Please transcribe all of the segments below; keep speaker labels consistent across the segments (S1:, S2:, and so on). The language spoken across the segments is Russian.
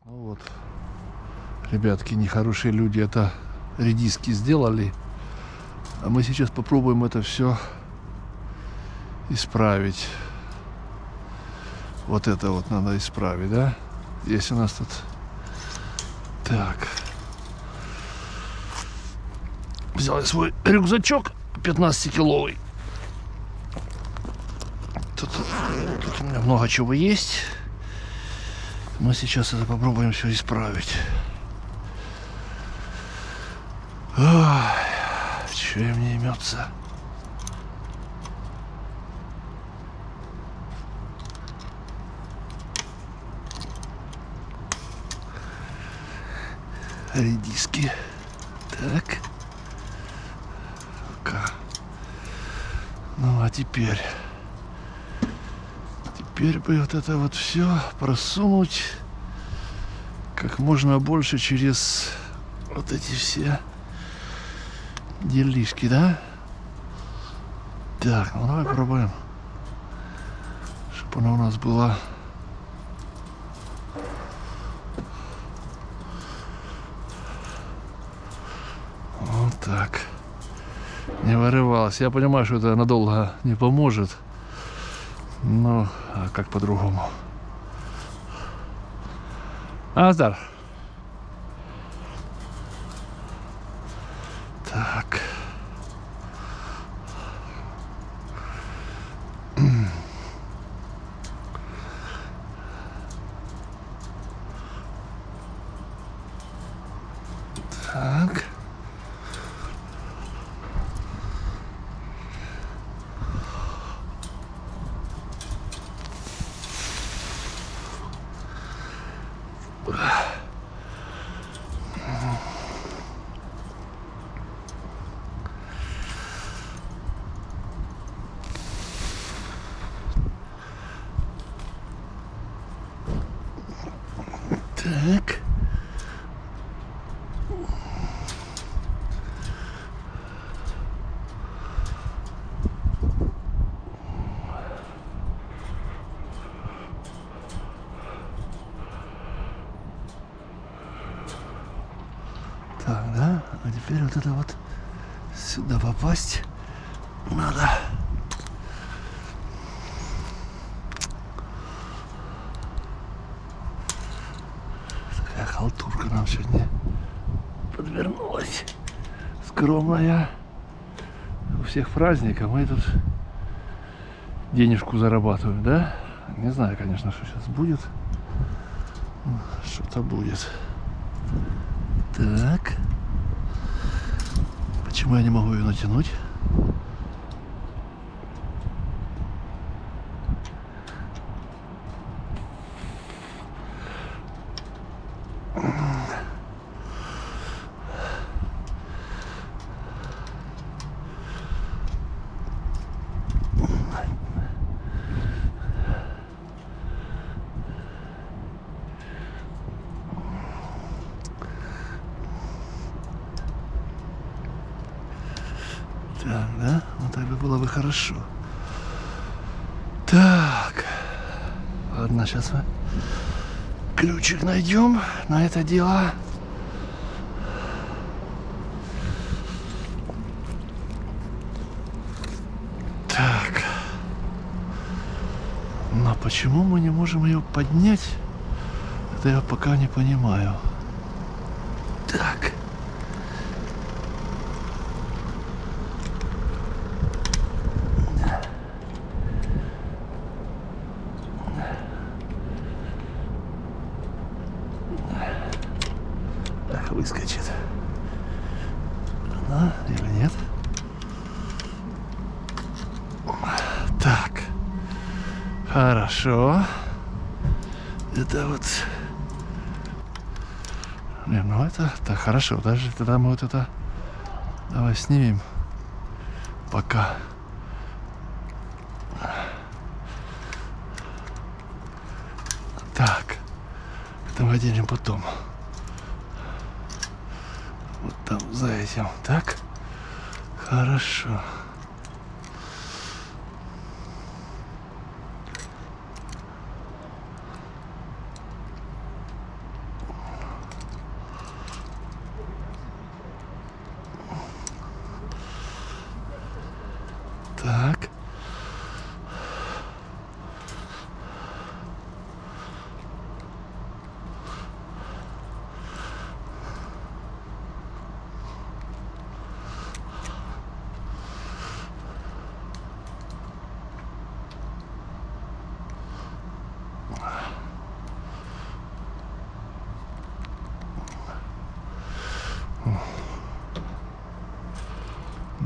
S1: Ну вот, ребятки, нехорошие люди это редиски сделали. А мы сейчас попробуем это все исправить. Вот это вот надо исправить, да? Есть у нас тут... Так. Взял я свой рюкзачок 15-киловый. Тут у меня много чего есть. Мы сейчас это попробуем все исправить. Что им не имется? Редиски. Так. Ну а теперь бы вот это вот все просунуть как можно больше через вот эти все делишки, да? Так, ну давай попробуем, чтобы она у нас была вот так, не вырывалась. Я понимаю, что это надолго не поможет, но а как по-другому? Азар. Так. Так. Так. Так, да? А теперь вот это вот сюда попасть надо. Такая халтурка нам сегодня подвернулась. Скромная. У всех праздников мы тут денежку зарабатываем, да? Не знаю, конечно, что сейчас будет. Что-то будет. Так. Почему я не могу ее натянуть? Так, да? Ну так бы было бы хорошо. Так. Ладно, сейчас мы ключик найдем на это дело. Так. Но почему мы не можем ее поднять? Это я пока не понимаю. Так. Выскочит. Да, или нет? Так. Хорошо. Это вот... Не, ну это... Так, хорошо. Даже тогда мы вот это... Давай снимем. Пока. Так. Это мы оденем потом. Вот там за этим. Так. Хорошо.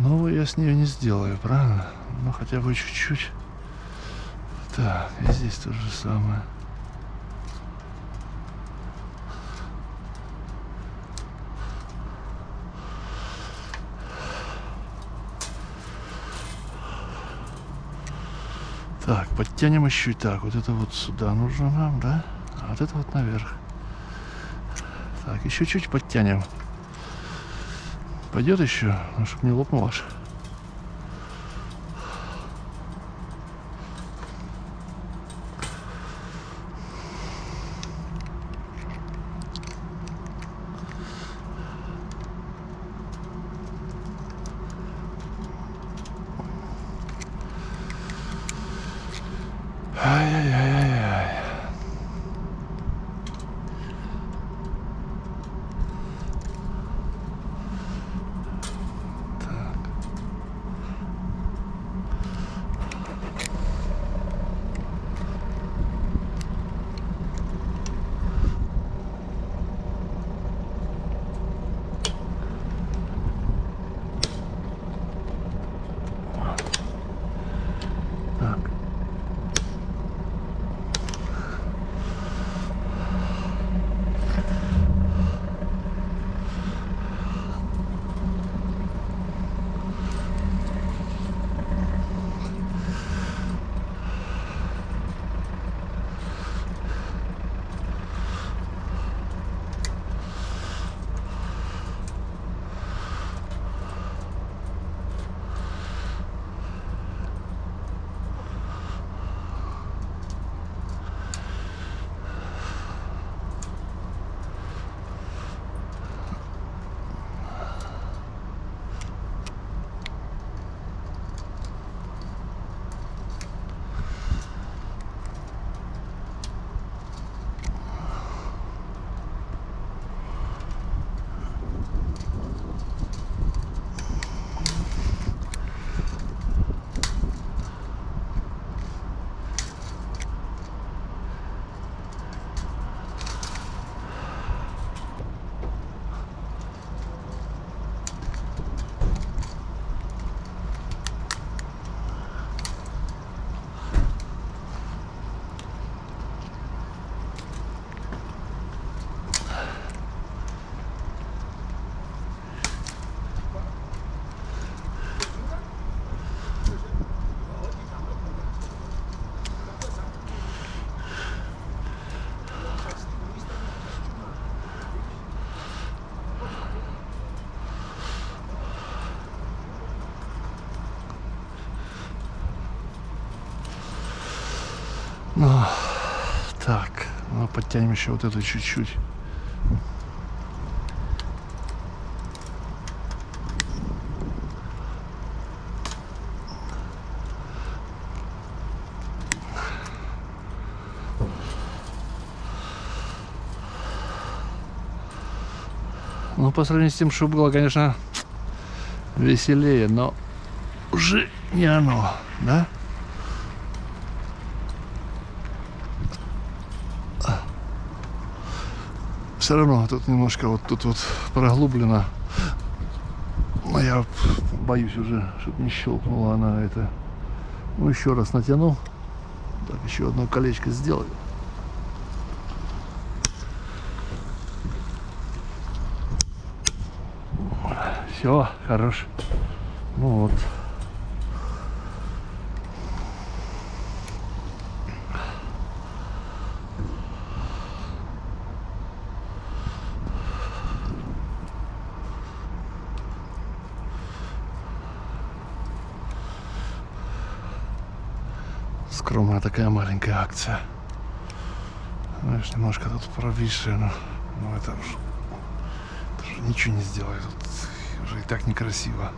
S1: Новую я с нее не сделаю, правильно? Ну, хотя бы чуть-чуть. Так, и здесь то же самое. Так, подтянем еще. Так, вот это вот сюда нужно нам, да? А вот это вот наверх. Так, еще чуть подтянем. Пойдет еще, ну, чтобы не лопнул аж. Ай-яй-яй-яй-яй. Так. Ну, так, ну, подтянем еще вот эту чуть-чуть. Ну, по сравнению с тем, что было, конечно, веселее, но уже не оно, да? Все равно тут немножко вот тут вот проглублено. Но я боюсь уже, чтобы не щелкнула она это. Ну, еще раз натяну. Так, еще одно колечко сделаю. Все, хорош. Ну вот. Скромная такая маленькая акция. Знаешь, немножко тут провисшая, но это уже ничего не сделает. Тут уже и так некрасиво.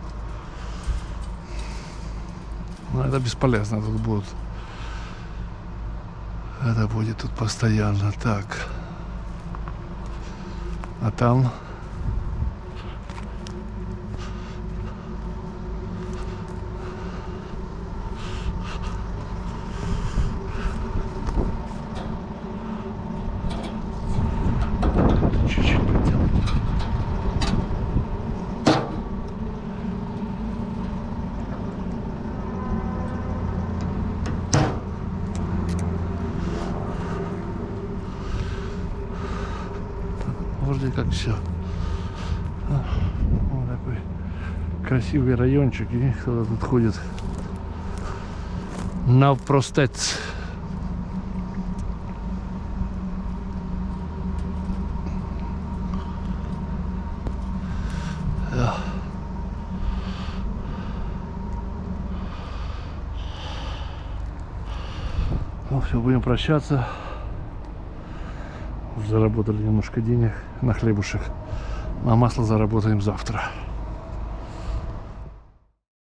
S1: Но это бесполезно. Тут будут. Это будет тут постоянно. Так. А там. вроде как все. Вот такой красивый райончик, и кто-то тут ходит навпростець. Ну все, будем прощаться. Заработали немножко денег на хлебушек. На масло заработаем завтра.